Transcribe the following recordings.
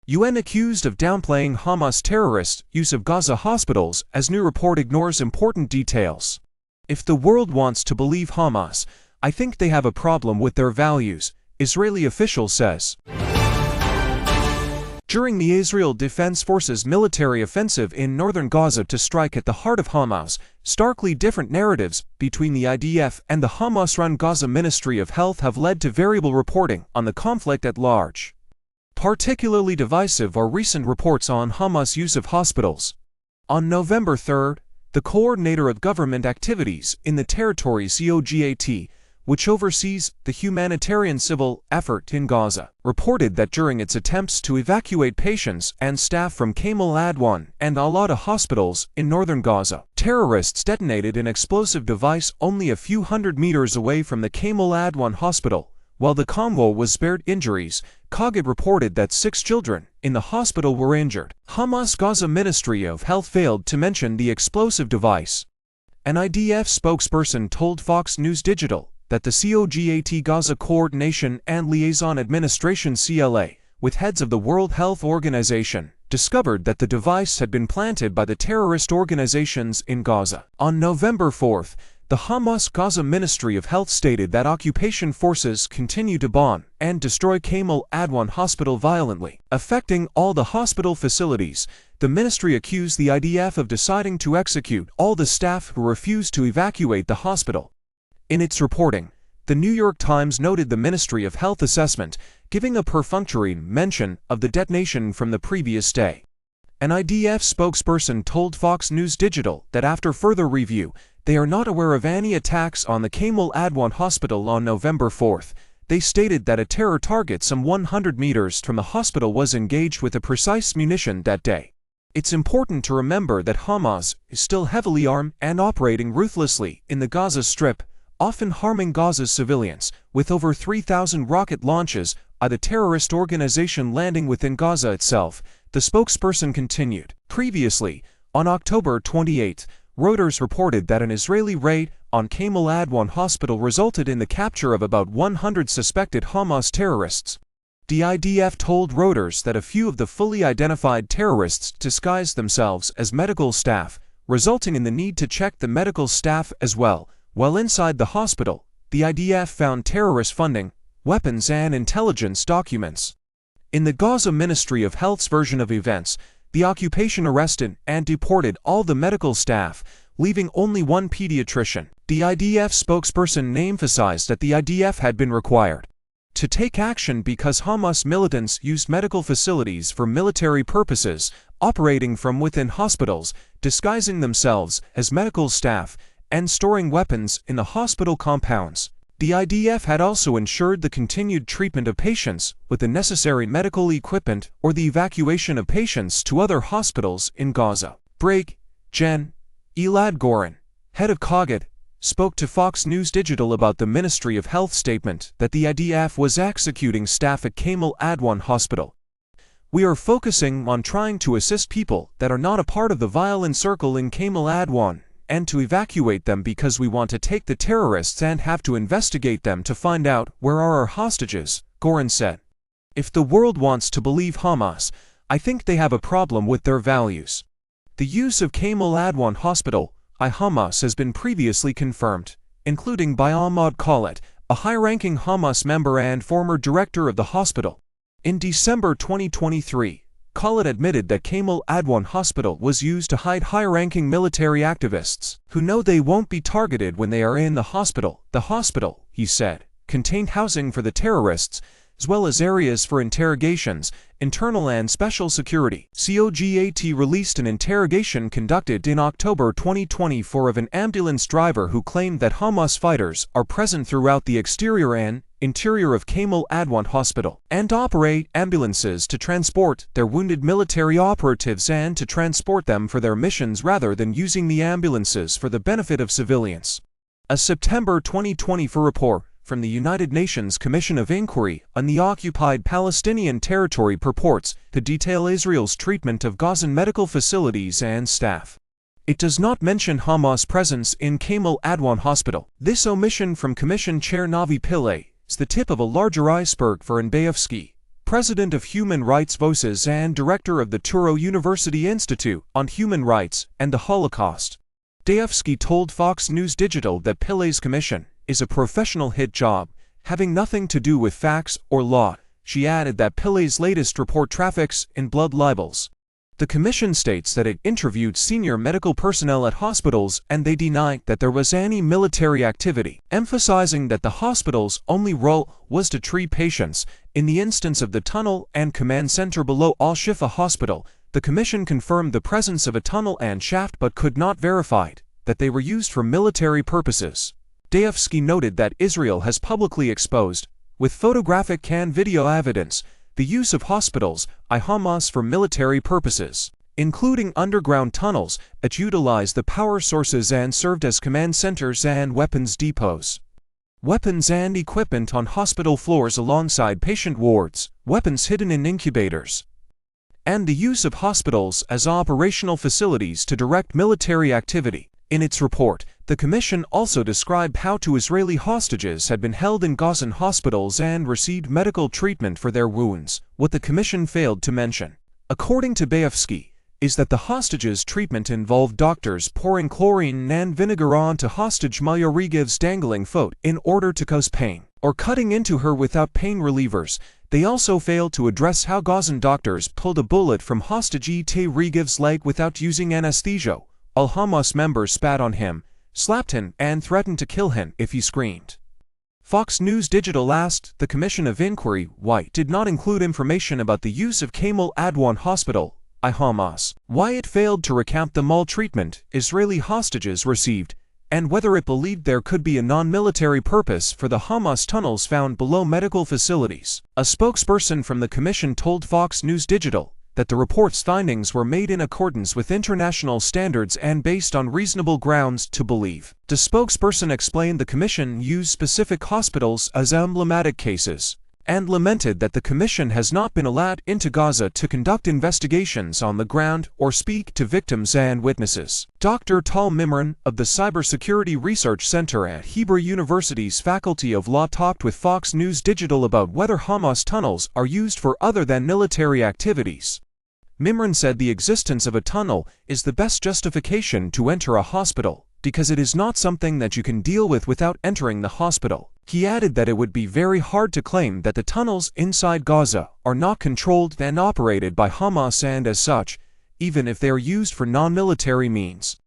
UN accused of downplaying Hamas terrorist use of Gaza hospitals as new report ignores important details. If the world wants to believe Hamas, I think they have a problem with their values, Israeli official says. During the Israel Defense Forces military offensive in northern Gaza to strike at the heart of Hamas, starkly different narratives between the IDF and the Hamas-run Gaza Ministry of Health have led to variable reporting on the conflict at large. Particularly divisive are recent reports on Hamas' use of hospitals. On November 3, the coordinator of government activities in the territory COGAT, which oversees the humanitarian-civil effort in Gaza, reported that during its attempts to evacuate patients and staff from Kamal Adwan and Al-Awda hospitals in northern Gaza, terrorists detonated an explosive device only a few hundred meters away from the Kamal Adwan hospital. While the convoy was spared injuries, COGAT reported that 6 children in the hospital were injured. Hamas Gaza Ministry of Health failed to mention the explosive device. An IDF spokesperson told Fox News Digital that the COGAT Gaza Coordination and Liaison Administration (CLA), with heads of the World Health Organization, discovered that the device had been planted by the terrorist organizations in Gaza. On November 4, the Hamas Gaza Ministry of Health stated that occupation forces continue to bomb and destroy Kamal Adwan Hospital violently, affecting all the hospital facilities. The ministry accused the IDF of deciding to execute all the staff who refused to evacuate the hospital. In its reporting, the New York Times noted the Ministry of Health assessment, giving a perfunctory mention of the detonation from the previous day. An IDF spokesperson told Fox News Digital that after further review, they are not aware of any attacks on the Kamal Adwan Hospital on November 4. They stated that a terror target some 100 meters from the hospital was engaged with a precise munition that day. It's important to remember that Hamas is still heavily armed and operating ruthlessly in the Gaza Strip, often harming Gaza's civilians, with over 3,000 rocket launches by the terrorist organization landing within Gaza itself, the spokesperson continued. Previously, on October 28, Reuters reported that an Israeli raid on Kamal Adwan Hospital resulted in the capture of about 100 suspected Hamas terrorists. The IDF told Reuters that a few of the fully identified terrorists disguised themselves as medical staff, resulting in the need to check the medical staff as well. While inside the hospital, the IDF found terrorist funding, weapons and intelligence documents. In the Gaza Ministry of Health's version of events, the occupation arrested and deported all the medical staff, leaving only one pediatrician. The IDF spokesperson emphasized that the IDF had been required to take action because Hamas militants used medical facilities for military purposes, operating from within hospitals, disguising themselves as medical staff, and storing weapons in the hospital compounds. The IDF had also ensured the continued treatment of patients with the necessary medical equipment or the evacuation of patients to other hospitals in Gaza. Gen. Elad Goren, head of COGAT, spoke to Fox News Digital about the Ministry of Health statement that the IDF was executing staff at Kamal Adwan Hospital. "We are focusing on trying to assist people that are not a part of the violent circle in Kamal Adwan, and to evacuate them because we want to take the terrorists and have to investigate them to find out where are our hostages," Goren said. If the world wants to believe Hamas, I think they have a problem with their values. The use of Kamal Adwan Hospital by Hamas has been previously confirmed, including by Ahmad Khaled, a high-ranking Hamas member and former director of the hospital. In December 2023, Khaled admitted that Kamal Adwan Hospital was used to hide high-ranking military activists who know they won't be targeted when they are in the hospital. The hospital, he said, contained housing for the terrorists, as well as areas for interrogations, internal and special security. COGAT released an interrogation conducted in October 2024 of an ambulance driver who claimed that Hamas fighters are present throughout the exterior and interior of Kamal Adwan Hospital, and operate ambulances to transport their wounded military operatives and to transport them for their missions rather than using the ambulances for the benefit of civilians. A September 2024 report from the United Nations Commission of Inquiry on the Occupied Palestinian Territory purports to detail Israel's treatment of Gazan medical facilities and staff. It does not mention Hamas' presence in Kamal Adwan Hospital. This omission from Commission Chair Navi Pillay is the tip of a larger iceberg for Nbayevsky, president of Human Rights Voices and director of the Touro University Institute on Human Rights and the Holocaust. Dayevsky told Fox News Digital that Pillai's commission is a professional hit job, having nothing to do with facts or law. She added that Pillai's latest report traffics in blood libels. The commission states that it interviewed senior medical personnel at hospitals and they denied that there was any military activity, emphasizing that the hospital's only role was to treat patients. In the instance of the tunnel and command center below Al-Shifa Hospital, the commission confirmed the presence of a tunnel and shaft but could not verify that they were used for military purposes. Dayevsky noted that Israel has publicly exposed, with photographic and video evidence, the use of hospitals by Hamas for military purposes, including underground tunnels that utilized the power sources and served as command centers and weapons depots. Weapons and equipment on hospital floors alongside patient wards, weapons hidden in incubators, and the use of hospitals as operational facilities to direct military activity. In its report, the commission also described how two Israeli hostages had been held in Gazan hospitals and received medical treatment for their wounds. What the commission failed to mention, according to Dayevsky, is that the hostages' treatment involved doctors pouring chlorine and vinegar onto hostage Maya Regev's dangling foot in order to cause pain, or cutting into her without pain relievers. They also failed to address how Gazan doctors pulled a bullet from hostage Itay Regev's leg without using anesthesia. All Hamas members spat on him, slapped him, and threatened to kill him if he screamed. Fox News Digital asked the Commission of Inquiry why it did not include information about the use of Kamal Adwan Hospital by Hamas, why it failed to recount the maltreatment Israeli hostages received, and whether it believed there could be a non-military purpose for the Hamas tunnels found below medical facilities. A spokesperson from the Commission told Fox News Digital that the report's findings were made in accordance with international standards and based on reasonable grounds to believe. The spokesperson explained the Commission used specific hospitals as emblematic cases, and lamented that the Commission has not been allowed into Gaza to conduct investigations on the ground or speak to victims and witnesses. Dr. Tal Mimran of the Cybersecurity Research Center at Hebrew University's Faculty of Law talked with Fox News Digital about whether Hamas tunnels are used for other than military activities. Mimran said the existence of a tunnel is the best justification to enter a hospital, because it is not something that you can deal with without entering the hospital. He added that it would be very hard to claim that the tunnels inside Gaza are not controlled and operated by Hamas, and as such, even if they are used for non-military means.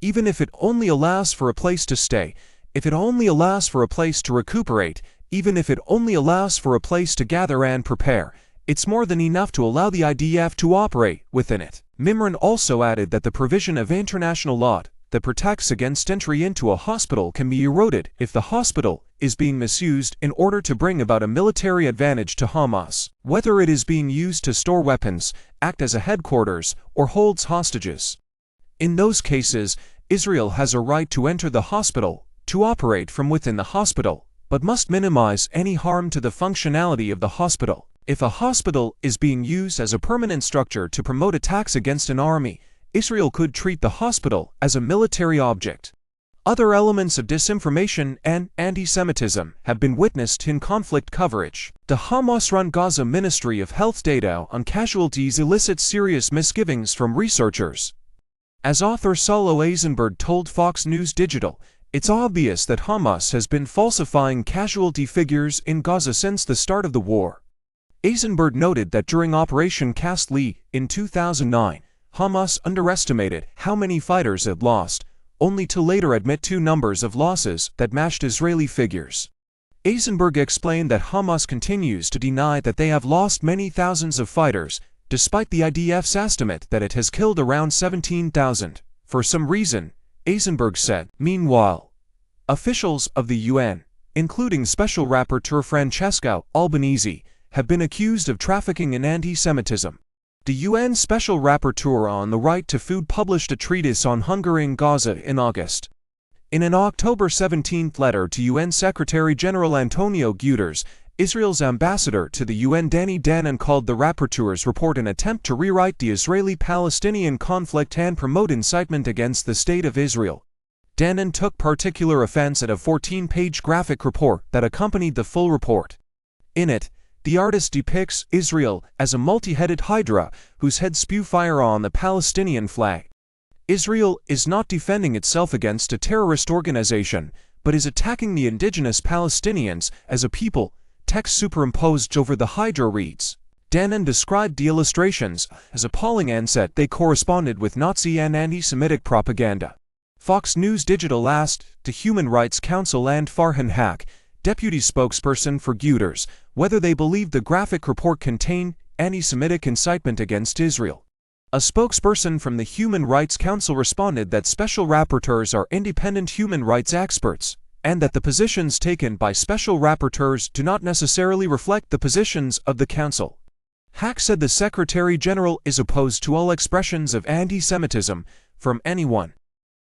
Even if it only allows for a place to stay, if it only allows for a place to recuperate, even if it only allows for a place to gather and prepare, it's more than enough to allow the IDF to operate within it. Mimran also added that the provision of international law that protects against entry into a hospital can be eroded if the hospital is being misused in order to bring about a military advantage to Hamas, whether it is being used to store weapons, act as a headquarters, or holds hostages. In those cases, Israel has a right to enter the hospital, to operate from within the hospital, but must minimize any harm to the functionality of the hospital. If a hospital is being used as a permanent structure to promote attacks against an army, Israel could treat the hospital as a military object. Other elements of disinformation and anti-Semitism have been witnessed in conflict coverage. The Hamas-run Gaza Ministry of Health data on casualties elicits serious misgivings from researchers. As author Salo Eisenberg told Fox News Digital, it's obvious that Hamas has been falsifying casualty figures in Gaza since the start of the war. Eisenberg noted that during Operation Cast Lead in 2009, Hamas underestimated how many fighters it lost, only to later admit to numbers of losses that matched Israeli figures. Eisenberg explained that Hamas continues to deny that they have lost many thousands of fighters, despite the IDF's estimate that it has killed around 17,000. For some reason, Eisenberg said. Meanwhile, officials of the UN, including Special Rapporteur Francesca Albanese, have been accused of trafficking in anti-Semitism. The UN Special Rapporteur on the Right to Food published a treatise on hunger in Gaza in August. In an October 17 letter to UN Secretary-General Antonio Guterres, Israel's ambassador to the UN Danny Danon called the rapporteur's report an attempt to rewrite the Israeli-Palestinian conflict and promote incitement against the State of Israel. Danon took particular offense at a 14-page graphic report that accompanied the full report. In it, The artist depicts Israel as a multi-headed hydra whose heads spew fire on the Palestinian flag. Israel is not defending itself against a terrorist organization, but is attacking the indigenous Palestinians as a people. Text superimposed over the hydra reads. Danon described the illustrations as appalling and said they corresponded with Nazi and anti-Semitic propaganda. Fox News Digital asked the Human Rights Council and Farhan Haq, deputy spokesperson for Reuters, whether they believed the graphic report contained anti-Semitic incitement against Israel. A spokesperson from the Human Rights Council responded that special rapporteurs are independent human rights experts, and that the positions taken by special rapporteurs do not necessarily reflect the positions of the Council. Haq said the Secretary General is opposed to all expressions of anti-Semitism from anyone.